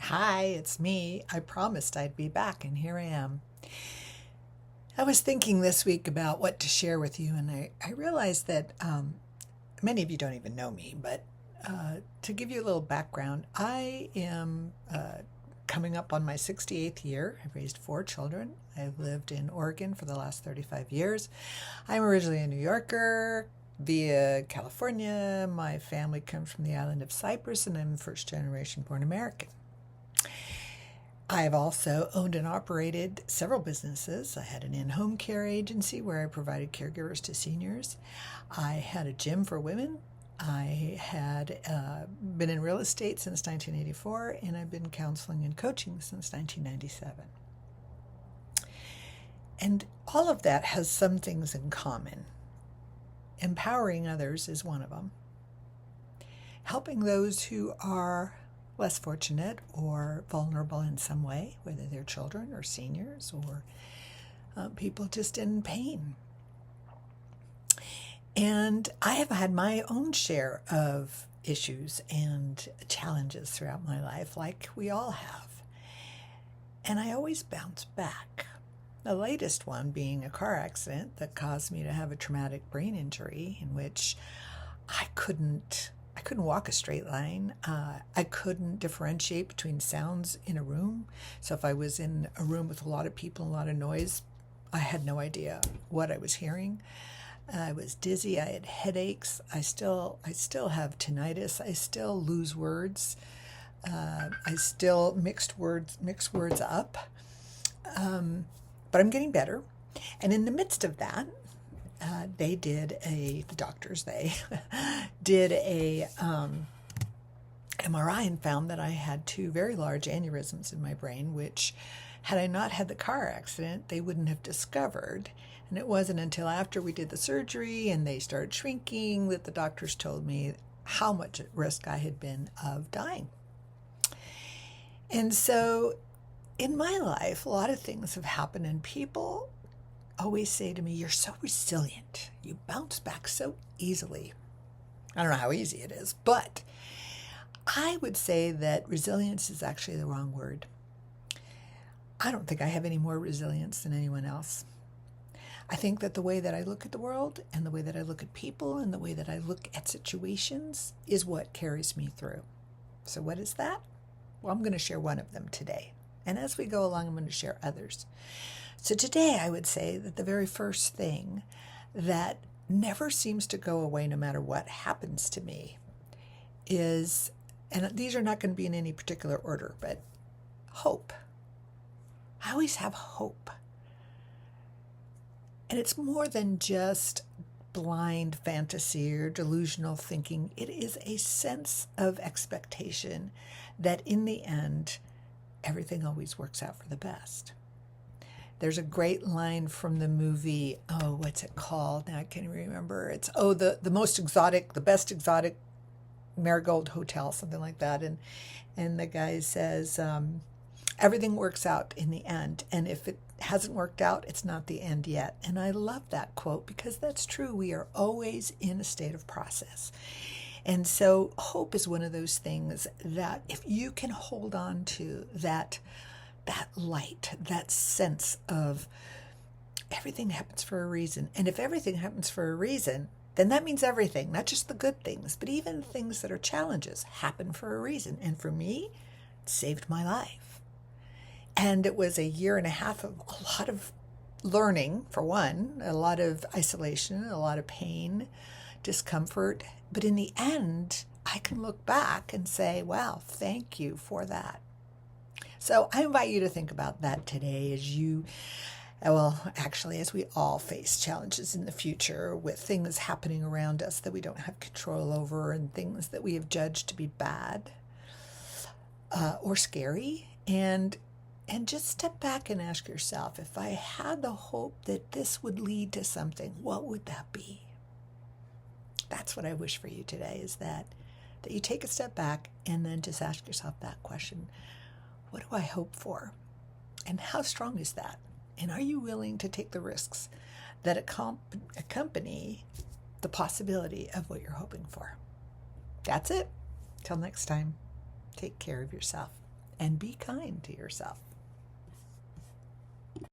Hi, it's me. I promised I'd be back, and here I am. I was thinking this week about what to share with you, and I realized that many of you don't even know me, but to give you a little background, I am coming up on my 68th year. I've raised four children. I've lived in Oregon for the last 35 years. I'm originally a New Yorker via California. My family comes from the island of Cyprus, and I'm first generation born American. I have also owned and operated several businesses. I had an in home care agency where I provided caregivers to seniors. I had a gym for women. I had been in real estate since 1984, and I've been counseling and coaching since 1997. And all of that has some things in common. Empowering others is one of them. Helping those who are less fortunate or vulnerable in some way, whether they're children or seniors or people just in pain. And I have had my own share of issues and challenges throughout my life, like we all have. And I always bounce back. The latest one being a car accident that caused me to have a traumatic brain injury in which I couldn't walk a straight line. I couldn't differentiate between sounds in a room. So if I was in a room with a lot of people, a lot of noise, I had no idea what I was hearing. I was dizzy. I had headaches. I still have tinnitus. I still lose words. I still mix words up. But I'm getting better. And in the midst of that, the doctors did a MRI and found that I had two very large aneurysms in my brain, which had I not had the car accident, they wouldn't have discovered. And it wasn't until after we did the surgery and they started shrinking that the doctors told me how much at risk I had been of dying. And so in my life, a lot of things have happened, and people always say to me, "You're so resilient. You bounce back so easily." I don't know how easy it is, but I would say that resilience is actually the wrong word. I don't think I have any more resilience than anyone else. I think that the way that I look at the world and the way that I look at people and the way that I look at situations is what carries me through. So what is that? Well, I'm going to share one of them today. And as we go along, I'm going to share others. So today I would say that the very first thing that never seems to go away no matter what happens to me is, and these are not going to be in any particular order, but hope. I always have hope. And it's more than just blind fantasy or delusional thinking. It is a sense of expectation that in the end, everything always works out for the best. There's a great line from the movie, what's it called? Now I can't even remember. It's, the most exotic, the best exotic Marigold Hotel, something like that. And the guy says, everything works out in the end. And if it hasn't worked out, it's not the end yet. And I love that quote because that's true. We are always in a state of process. And so hope is one of those things that if you can hold on to that light, that sense of everything happens for a reason. And if everything happens for a reason, then that means everything, not just the good things, but even things that are challenges happen for a reason. And for me, it saved my life. And it was a year and a half of a lot of learning, for one, a lot of isolation, a lot of pain, discomfort. But in the end, I can look back and say, wow, thank you for that. So I invite you to think about that today as as we all face challenges in the future with things happening around us that we don't have control over and things that we have judged to be bad or scary. And just step back and ask yourself, if I had the hope that this would lead to something, what would that be? That's what I wish for you today, is that you take a step back and then just ask yourself that question. What do I hope for? And how strong is that? And are you willing to take the risks that accompany the possibility of what you're hoping for? That's it. Till next time, take care of yourself. and be kind to yourself.